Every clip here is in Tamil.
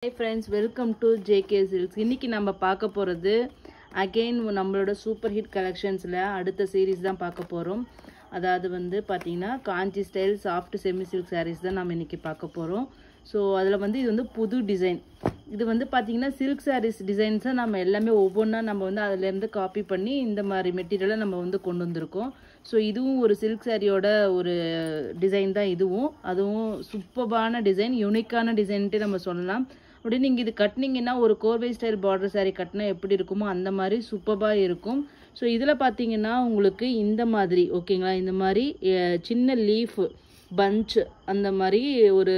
Hi friends, welcome to JK Silks. இன்னைக்கு நம்ம பார்க்க போறது again நம்மளோட சூப்பர் ஹிட் கலெக்ஷன்ஸ்ல அடுத்த சீரிஸ் தான் பார்க்க போறோம். அதாவது வந்து பாத்தீங்கன்னா Kanchi style soft semi silk sarees தான் நாம இன்னைக்கு பார்க்க போறோம். சோ அதுல வந்து இது வந்து புது டிசைன். இது வந்து பாத்தீங்கன்னா silk sarees டிசைன்ஸ் நம்ம எல்லாமே ஒவ்வொண்ணா நம்ம வந்து அதில இருந்து காப்பி பண்ணி இந்த மாதிரி மெட்டீரியலை நம்ம வந்து கொண்டு வந்திருக்கோம். சோ இதுவும் ஒரு silk sareeயோட ஒரு டிசைன் தான் இதுவும். அதுவும் சூப்பரான டிசைன், யூனிக்கான டிசைன்ட்டு நம்ம சொல்லலாம். அப்படி நீங்கள் இது கட்டினீங்கன்னா ஒரு கோர்வை ஸ்டைல் பார்டர் சாரீ கட்டினா எப்படி இருக்குமோ அந்த மாதிரி சூப்பராக இருக்கும். ஸோ இதில் பார்த்தீங்கன்னா உங்களுக்கு இந்த மாதிரி ஓகேங்களா, இந்த மாதிரி சின்ன லீஃப் பஞ்ச் அந்த மாதிரி ஒரு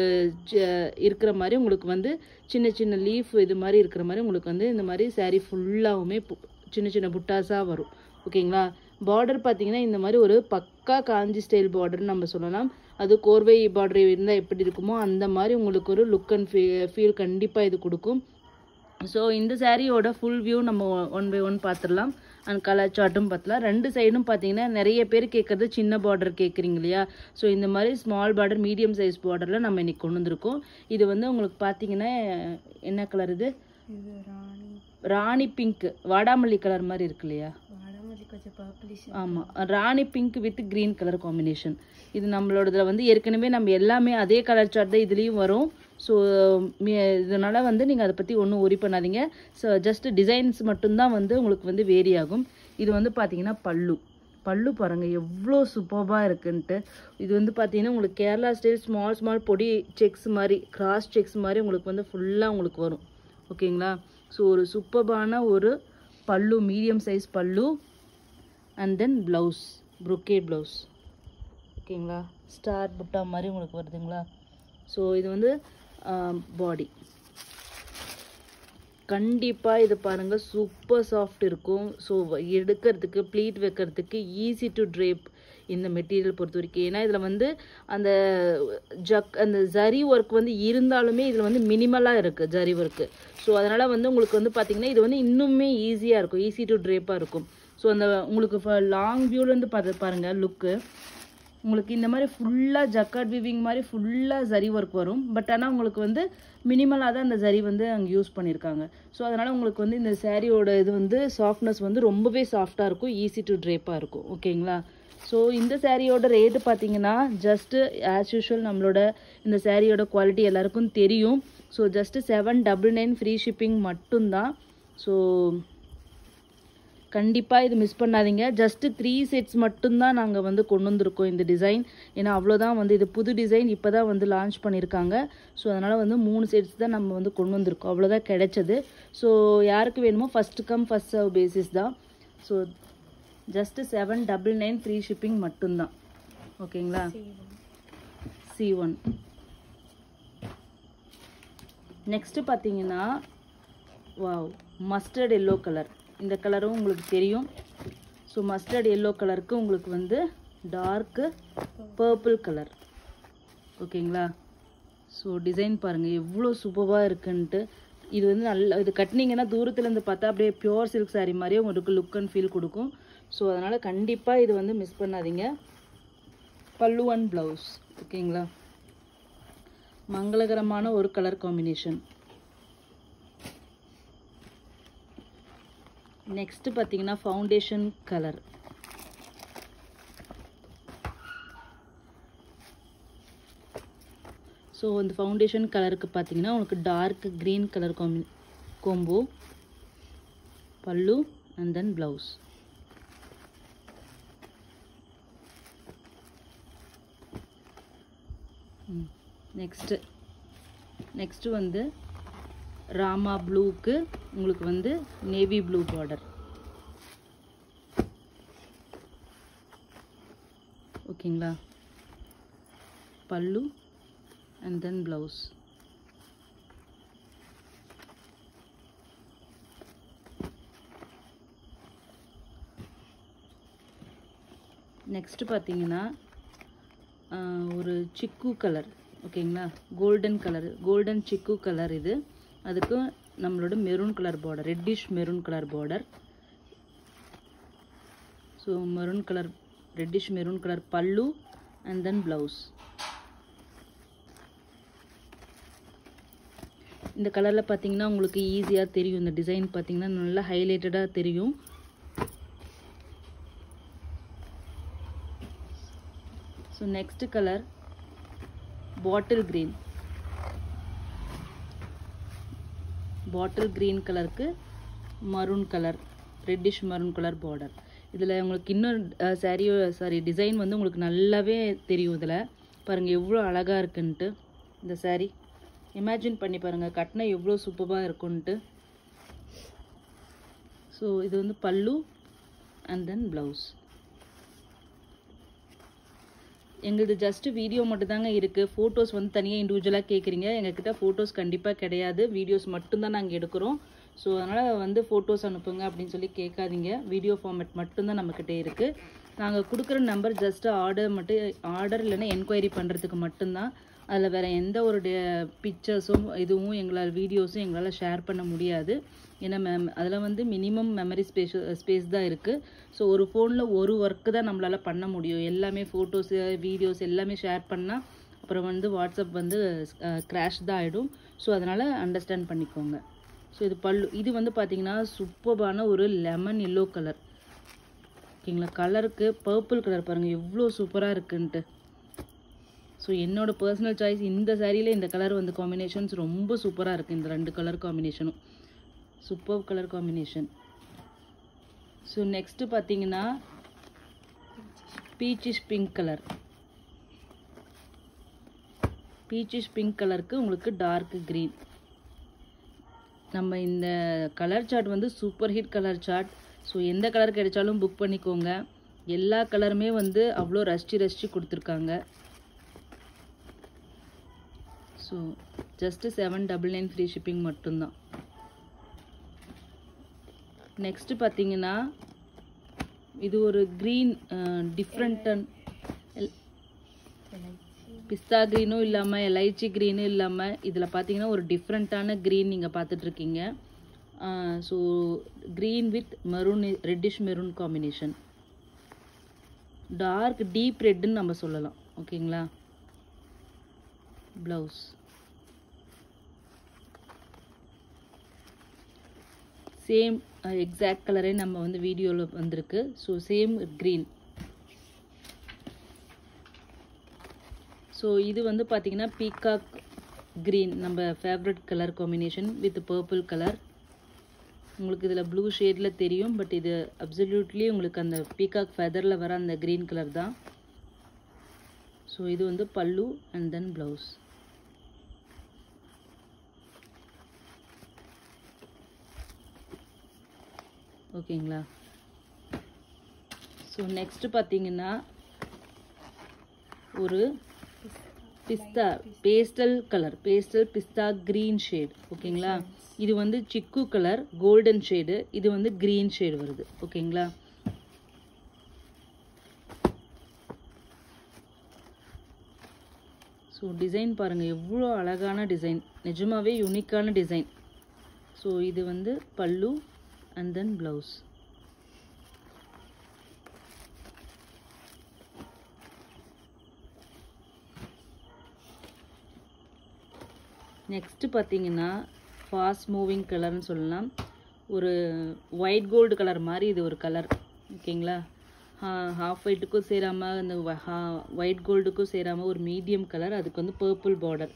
இருக்கிற மாதிரி உங்களுக்கு வந்து சின்ன சின்ன லீஃப் இது மாதிரி இருக்கிற மாதிரி உங்களுக்கு வந்து இந்த மாதிரி சாரீ ஃபுல்லாகவுமே சின்ன சின்ன புட்டாஸாக வரும். ஓகேங்களா, பார்டர் பார்த்தீங்கன்னா இந்த மாதிரி ஒரு பக்கா காஞ்சி ஸ்டைல் பார்டர்னு நம்ம சொல்லலாம். அது கோர்வை பார்டர் இருந்தால் எப்படி இருக்குமோ அந்த மாதிரி உங்களுக்கு ஒரு லுக் அண்ட் ஃபீல் கண்டிப்பாக இது கொடுக்கும். ஸோ இந்த சாரியோட ஃபுல் வியூ நம்ம ஒன் பை ஒன் பார்த்துடலாம். அண்ட் கலர் சார்ட்டும் பார்த்துலாம். ரெண்டு சைடும் பார்த்தீங்கன்னா நிறைய பேர் கேட்குறது சின்ன பார்டர் கேட்குறீங்க இல்லையா. ஸோ இந்த மாதிரி ஸ்மால் பார்டர் மீடியம் சைஸ் பார்டரில் நம்ம இன்னைக்கு கொண்டு வந்திருக்கோம். இது வந்து உங்களுக்கு பார்த்தீங்கன்னா என்ன கலர் இது? ராணி பிங்க், வாடாமல்லி கலர் மாதிரி இருக்கு இல்லையா. ஆமாம், rani pink with green colour combination. இது நம்மளோடதுல வந்து ஏற்கனவே நம்ம எல்லாமே அதே கலர் சார்ட் தான் இதுலேயும் வரும். ஸோ இதனால வந்து நீங்கள் அதை பற்றி ஒன்றும் ஒரி பண்ணாதீங்க. ஸோ ஜஸ்ட் டிசைன்ஸ் மட்டும்தான் வந்து உங்களுக்கு வந்து வேரி ஆகும். இது வந்து பார்த்தீங்கன்னா பல்லு பாருங்கள் எவ்வளோ சூப்பராக இருக்குன்ட்டு. இது வந்து பார்த்தீங்கன்னா உங்களுக்கு கேரளா ஸ்டைல் ஸ்மால் பொடி செக்ஸ் மாதிரி, கிராஸ் செக்ஸ் மாதிரி உங்களுக்கு வந்து ஃபுல்லாக உங்களுக்கு வரும். ஓகேங்களா, ஸோ ஒரு சூப்பரான ஒரு பல்லு, மீடியம் சைஸ் பல்லு. And then blouse, brocade blouse. ஓகேங்களா, ஸ்டார் புட்டா மாதிரி உங்களுக்கு வருதுங்களா. ஸோ இது வந்து பாடி. கண்டிப்பாக இது பாருங்கள் சூப்பர் சாஃப்ட் இருக்கும். ஸோ எடுக்கிறதுக்கு ப்ளீட் வைக்கிறதுக்கு ஈஸி டு ட்ரேப் இந்த மெட்டீரியல் பொறுத்த வரைக்கும். ஏன்னா இதில் வந்து அந்த அந்த ஜரி ஒர்க் வந்து இருந்தாலுமே இதில் வந்து மினிமலாக இருக்குது ஜரி ஒர்க்கு. ஸோ அதனால் வந்து உங்களுக்கு வந்து பார்த்திங்கன்னா இது வந்து இன்னுமே ஈஸியாக இருக்கும், ஈஸி டு ட்ரேப்பாக இருக்கும். ஸோ அந்த உங்களுக்கு லாங் வியூலேருந்து பாருங்கள் லுக்கு. உங்களுக்கு இந்த மாதிரி ஃபுல்லாக ஜக்கார்ட் வீவிங் மாதிரி ஃபுல்லாக ஜரி ஒர்க் வரும். பட் ஆனால் உங்களுக்கு வந்து மினிமலாக தான் அந்த ஜரி வந்து அங்கே யூஸ் பண்ணியிருக்காங்க. ஸோ அதனால் உங்களுக்கு வந்து இந்த சாரியோட இது வந்து சாஃப்ட்னஸ் வந்து ரொம்பவே சாஃப்டாக இருக்கும், ஈஸி டு ட்ரேப்பாக இருக்கும். ஓகேங்களா, ஸோ இந்த சாரியோட ரேட்டு பார்த்தீங்கன்னா ஜஸ்ட்டு ஆஸ் யூஷுவல் நம்மளோட இந்த சாரியோட குவாலிட்டி எல்லாருக்கும் தெரியும். ஸோ ஜஸ்ட்டு 799 ஃப்ரீ ஷிப்பிங் மட்டும்தான். ஸோ கண்டிப்பாக இது மிஸ் பண்ணாதீங்க. ஜஸ்ட்டு 3 செட்ஸ் மட்டும்தான் நாங்கள் வந்து கொண்டு வந்திருக்கோம் இந்த டிசைன். ஏன்னா அவ்வளோதான் வந்து இது புது டிசைன் இப்போ தான் வந்து லான்ச் பண்ணியிருக்காங்க. ஸோ அதனால் வந்து 3 செட்ஸ் தான் நம்ம வந்து கொண்டு வந்திருக்கோம், அவ்வளோதான் கிடைச்சது. ஸோ யாருக்கு வேணுமோ first come first serve basis தான். ஸோ ஜஸ்ட்டு 799 ஃப்ரீ ஷிப்பிங் மட்டும்தான். ஓகேங்களா, C1. நெக்ஸ்ட்டு பார்த்தீங்கன்னா வாவ், மஸ்டர்ட் எல்லோ கலர். இந்த கலரும் உங்களுக்கு தெரியும். ஸோ மஸ்டர்ட் எல்லோ கலருக்கு உங்களுக்கு வந்து டார்க்கு பர்பிள் கலர். ஓகேங்களா, ஸோ டிசைன் பாருங்கள் எவ்வளோ சூப்பராக இருக்குன்ட்டு. இது வந்து நல்லா இது கட்டினீங்கன்னா தூரத்துலேருந்து பார்த்தா அப்படியே பியோர் சில்க் சாரீ மாதிரியே உங்களுக்கு லுக் அண்ட் ஃபீல் கொடுக்கும். ஸோ அதனால் கண்டிப்பாக இது வந்து மிஸ் பண்ணாதீங்க. பல்லு அண்ட் ப்ளவுஸ். ஓகேங்களா, மங்களகரமான ஒரு கலர் காம்பினேஷன். நெக்ஸ்ட் பார்த்தீங்கன்னா ஃபவுண்டேஷன் கலர். ஸோ இந்த ஃபவுண்டேஷன் கலருக்கு பார்த்தீங்கன்னா உங்களுக்கு டார்க் க்ரீன் கலர் கோம்போ, பல்லு அண்ட் தென் ப்ளவுஸ். நெக்ஸ்ட்டு வந்து ராமா ப்ளூக்கு உங்களுக்கு வந்து நேவி ப்ளூ பார்டர். ஓகேங்களா, பல்லு அண்ட் தென் ப்ளவுஸ். நெக்ஸ்ட்டு பார்த்தீங்கன்னா ஒரு சிக்கு கலர். ஓகேங்களா, கோல்டன் கலர், கோல்டன் சிக்கு கலர். இது அதுக்கு நம்மளோட maroon colour border, reddish maroon colour border. So maroon colour, reddish maroon colour பல்லு அண்ட் தென் ப்ளவுஸ். இந்த கலரில் பார்த்தீங்கன்னா உங்களுக்கு ஈஸியாக தெரியும். இந்த டிசைன் பார்த்தீங்கன்னா நல்லா ஹைலைட்டடாக தெரியும். So next colour bottle green. Bottle green கலருக்கு maroon colour, reddish maroon colour border. இதில் உங்களுக்கு இன்னொரு டிசைன் வந்து உங்களுக்கு நல்லாவே தெரியும். இதில் பாருங்கள் எவ்வளோ அழகாக இருக்குன்ட்டு. இந்த சாரீ இமேஜின் பண்ணி பாருங்கள், கட்டினா எவ்வளோ சூப்பராக இருக்குன்ட்டு. ஸோ இது வந்து பல்லு அண்ட் தென் ப்ளவுஸ். எங்களது ஜஸ்ட் வீடியோ மட்டும் தாங்க இருக்குது. ஃபோட்டோஸ் வந்து தனியாக இண்டிவிஜுவலாக கேட்குறீங்க. எங்ககிட்ட ஃபோட்டோஸ் கண்டிப்பாக கிடையாது, வீடியோஸ் மட்டும்தான் நாங்கள் எடுக்கிறோம். ஸோ அதனால் வந்து ஃபோட்டோஸ் அனுப்புங்க அப்படின்னு சொல்லி கேட்காதீங்க. வீடியோ ஃபார்மேட் மட்டும்தான் நம்மக்கிட்ட இருக்குது. நாங்கள் கொடுக்குற நம்பர் ஜஸ்ட் ஆர்டர் இல்லைன்னா என்கொயரி பண்ணுறதுக்கு மட்டும்தான். அதில் வேறு எந்த ஒரு பிக்சர்ஸும் இதுவும் வீடியோஸும் எங்களால் ஷேர் பண்ண முடியாது. ஏன்னா அதில் வந்து மினிமம் மெமரி ஸ்பேஸ் தான் இருக்குது. ஸோ ஒரு ஃபோனில் ஒரு ஒர்க்கு தான் நம்மளால் பண்ண முடியும். எல்லாமே ஃபோட்டோஸு வீடியோஸ் எல்லாமே ஷேர் பண்ணால் அப்புறம் வந்து வாட்ஸ்அப் வந்து கிராஷ் தான் ஆகிடும். ஸோ அதனால் அண்டர்ஸ்டாண்ட் பண்ணிக்கோங்க. ஸோ இது பல்லு. இது வந்து பார்த்திங்கன்னா சூப்பரான ஒரு லெமன் எல்லோ கலர். ஓகேங்களா? கலருக்கு பர்பிள் கலர் பாருங்கள் எவ்வளோ சூப்பராக இருக்குன்ட்டு. ஸோ என்னோடய பர்சனல் சாய்ஸ் இந்த சாரியில் இந்த கலர் வந்து காம்பினேஷன்ஸ் ரொம்ப சூப்பராக இருக்குது. இந்த 2 கலர் காம்பினேஷனும் super colour combination. So next பார்த்தீங்கன்னா peachish pink colour. Peachish pink கலருக்கு உங்களுக்கு டார்க் க்ரீன். நம்ம இந்த கலர் சார்ட் வந்து super hit colour chart. So எந்த கலர் கிடைச்சாலும் புக் பண்ணிக்கோங்க. எல்லா கலருமே வந்து அவ்வளோ ரசிச்சு கொடுத்துருக்காங்க. ஸோ ஜஸ்ட்டு 799 ஃப்ரீ ஷிப்பிங் மட்டும்தான். நெக்ஸ்ட்டு பார்த்தீங்கன்னா இது ஒரு க்ரீன் டிஃப்ரெண்ட்டான பிஸ்தா க்ரீனும் இல்லாமல் எலைச்சி க்ரீனும் இல்லாமல் இதில் பார்த்தீங்கன்னா ஒரு டிஃப்ரெண்ட்டான க்ரீன் நீங்கள் பார்த்துட்ருக்கீங்க. So green with maroon, reddish maroon combination. Dark deep ரெட்டுன்னு நம்ம சொல்லலாம். ஓகேங்களா? ப்ளவுஸ் சேம் எக்ஸாக்ட் கலரே நம்ம வந்து வீடியோவில் வந்திருக்கு. So same green. ஸோ இது வந்து பார்த்திங்கன்னா பீகாக் க்ரீன், நம்ம favourite colour combination with purple colour. உங்களுக்கு இதில் ப்ளூ ஷேடில் தெரியும், பட் இது அப்சல்யூட்லி உங்களுக்கு அந்த பீகாக் ஃபெதரில் வர அந்த க்ரீன் கலர் தான். ஸோ இது வந்து பல்லு அண்ட் தென் ப்ளவுஸ். ஓகேங்களா? ஸோ நெக்ஸ்ட்டு பார்த்தீங்கன்னா ஒரு பேஸ்டல் கலர், பேஸ்டல் பிஸ்தா க்ரீன் ஷேட். ஓகேங்களா? இது வந்து சிக்கு கலர் கோல்டன் ஷேடு, இது வந்து க்ரீன் ஷேடு வருது. ஓகேங்களா? ஸோ டிசைன் பாருங்கள் எவ்வளோ அழகான டிசைன், நிஜமாவே யூனிக்கான டிசைன். ஸோ இது வந்து பல்லு அண்ட் தென் ப்ளவுஸ். நெக்ஸ்ட்டு பார்த்தீங்கன்னா ஃபாஸ்ட் மூவிங் கலர்னு சொல்லலாம். ஒரு ஒயிட் கோல்டு கலர் மாதிரி இது ஒரு கலர். ஓகேங்களா? ஹாஃப் ஒயிட்டுக்கும் சேராமல் அந்த ஒயிட் கோல்டுக்கும் சேராமல் ஒரு மீடியம் கலர், அதுக்கு வந்து பர்பிள் பார்டர்.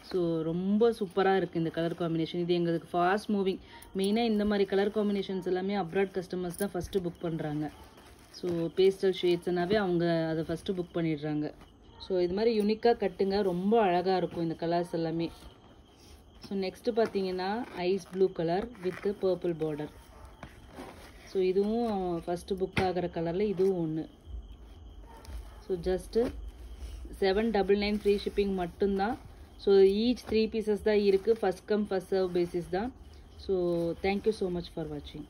ஸோ ரொம்ப சூப்பராக இருக்குது இந்த கலர் காம்பினேஷன். இது எங்களுக்கு ஃபாஸ்ட் மூவிங். மெயினாக இந்த மாதிரி கலர் காம்பினேஷன்ஸ் எல்லாமே அப்ராட் கஸ்டமர்ஸ் தான் ஃபஸ்ட்டு புக் பண்ணுறாங்க. ஸோ பேஸ்டல் ஷேட்ஸ்னாவே அவங்க அதை ஃபஸ்ட்டு புக் பண்ணிடுறாங்க. ஸோ இது மாதிரி யூனிக்காக கட்டுங்க, ரொம்ப அழகாக இருக்கும் இந்த கலர்ஸ் எல்லாமே. ஸோ நெக்ஸ்ட்டு பார்த்தீங்கன்னா ice blue colour with purple border. So இதுவும் ஃபஸ்ட்டு புக் ஆகிற கலரில் இதுவும் ஒன்று. ஸோ ஜஸ்ட்டு 799 ஃப்ரீ ஷிப்பிங் மட்டும்தான். ஸோ ஈச் 3 பீசஸ் தான் இருக்குது. First come first serve basis தான். So thank you so much for வாட்சிங்.